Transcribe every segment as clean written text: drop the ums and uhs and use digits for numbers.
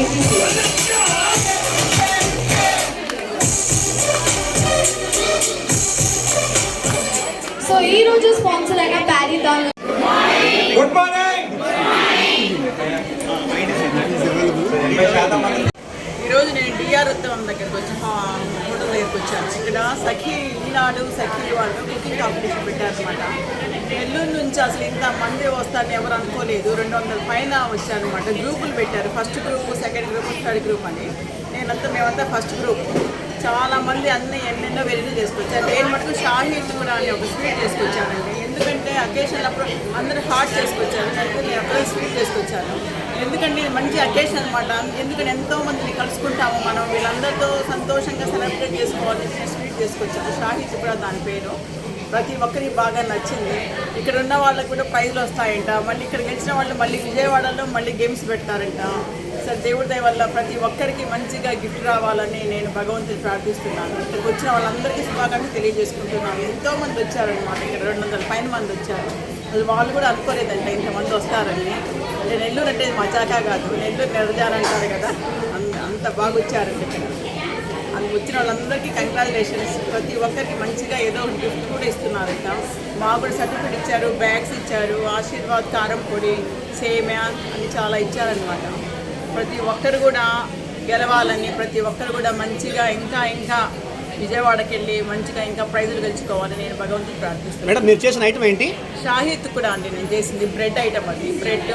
So ఈ రోజు sponsor అయిన ప్యారీదాన్. Good morning. ఈరోజు నేను డిఆర్ ఉత్తమం దగ్గరికి వచ్చి హోటల్ దగ్గరికి వచ్చాను. ఇక్కడ సఖీ ఈనాడు సఖీ వాళ్ళు కుకింగ్ కాంపిటీషన్ పెట్టారనమాట. నెల్లూరు నుంచి అసలు ఇంత మంది వస్తారని ఎవరు అనుకోలేదు. 200 పైన వచ్చారనమాట. గ్రూపులు పెట్టారు, first group, second group, third group అని. మేమంతా ఫస్ట్ గ్రూప్. చాలామంది అన్నీ ఎన్నెన్నో వెరైటీ చేసుకొచ్చారు. నేను మటుకు షాహీ తుకుడా అని ఒక స్వీట్ చేసుకొచ్చానండి. ఎందుకంటే అకేషన్ అప్పుడు అందరూ హాట్ చేసుకొచ్చారు, నేను అప్పుడే స్వీట్ చేసుకొచ్చాను. ఎందుకంటే ఇది మంచి అకేషన్ అనమాట. ఎందుకంటే ఎంతోమందిని కలుసుకుంటాము మనం, వీళ్ళందరితో సంతోషంగా సెలబ్రేట్ చేసుకోవాలి. స్వీట్ చేసుకొచ్చాను, షాహీ తుకుడా దాని పేరు. ప్రతి ఒక్కరికి బాగా నచ్చింది. ఇక్కడ ఉన్న వాళ్ళకి కూడా ప్రైజ్లు వస్తాయంట. మళ్ళీ ఇక్కడ గెలిచిన వాళ్ళు మళ్ళీ విజయవాడలో మళ్ళీ గేమ్స్ పెడతారంట. సార్ దేవుడి దయ వల్ల ప్రతి ఒక్కరికి మంచిగా గిఫ్ట్ రావాలని నేను భగవంతుని ప్రార్థిస్తున్నాను. ఇక్కడికి వచ్చిన వాళ్ళందరికీ శుభాకాంక్షలు తెలియజేసుకుంటున్నాను. ఎంతోమంది వచ్చారనమాట. ఇక్కడ 200 పైన మంది వచ్చారు. అది వాళ్ళు కూడా అనుకోలేదంట ఇంతమంది వస్తారని. నెల్లూరు అంటే మజాకా కాదు, నెల్లూరు నెరజాలంటారు కదా, అంత బాగా వచ్చారండి ఇక్కడ. అందుకు వచ్చిన వాళ్ళందరికీ కంగ్రాచులేషన్స్. ప్రతి ఒక్కరికి మంచిగా ఏదో ఒక గిఫ్ట్ కూడా ఇస్తున్నారంట. మాకు కూడా సర్టిఫికేట్ ఇచ్చారు, బ్యాగ్స్ ఇచ్చారు, ఆశీర్వాద్ కారం పొడి, సేమ్యా అని చాలా ఇచ్చారనమాట. ప్రతి ఒక్కరు కూడా గెలవాలని, ప్రతి ఒక్కరు కూడా మంచిగా ఇంకా విజయవాడకి వెళ్ళి మంచిగా ఇంకా ప్రైజులు గెలుచుకోవాలని నేను భగవంతుని ప్రార్థిస్తున్నాను. మేడం, మీరు చేసిన ఐటమ్ ఏంటి? షాహీ తుకుడా అండి నేను చేసింది. బ్రెడ్ ఐటమ్ అది. బ్రెడ్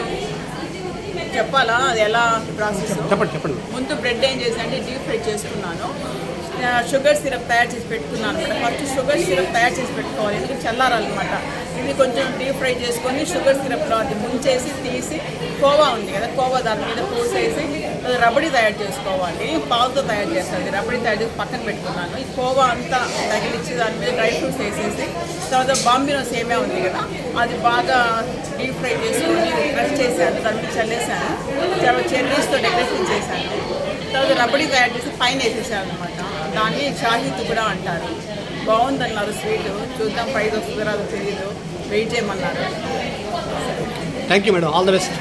చెప్పాలా అది ఎలా ప్రాసెస్? చెప్పండి. ముందు బ్రెడ్ ఏం చేసి అంటే డీప్ ఫ్రై చేసుకున్నాను. షుగర్ సిరప్ తయారు చేసి పెట్టుకున్నాను అనమాట. ఫస్ట్ షుగర్ సిరప్ తయారు చేసి పెట్టుకోవాలి, ఎందుకంటే చల్లారనమాట. ఇది కొంచెం డీప్ ఫ్రై చేసుకొని షుగర్ సిరప్లో అది ముంచేసి తీసి, కోవా ఉంది కదా, కోవా దాని మీద పోసేసి రబడీ తయారు చేసుకోవాలి. పాలతో తయారు చేస్తుంది. రబడీ తయారు చేసి పక్కన పెట్టుకున్నాను. ఈ కోవా అంతా తగిలిచ్చి దాని మీద డ్రై ఫ్రూట్స్ వేసేసి, తర్వాత బాంబినో సేమియా ఉంది కదా, అది బాగా డీప్ ఫ్రై చేసుకొని క్రష్ చేశాను, దాని మీద చల్లేసాను. చెర్రీస్తో డెకరేషన్ చేశాను. తర్వాత రబడీ తయారు చేసి పైన వేసేసాను అనమాట. దాన్ని షాహీ తుకుడా అంటారు. బాగుందన్నారు స్వీట్. చూద్దాం ప్రైజ్ వస్తుందో రాదో తెలియదు, వెయిట్ చేయమన్నారు. Thank you madam, all the best.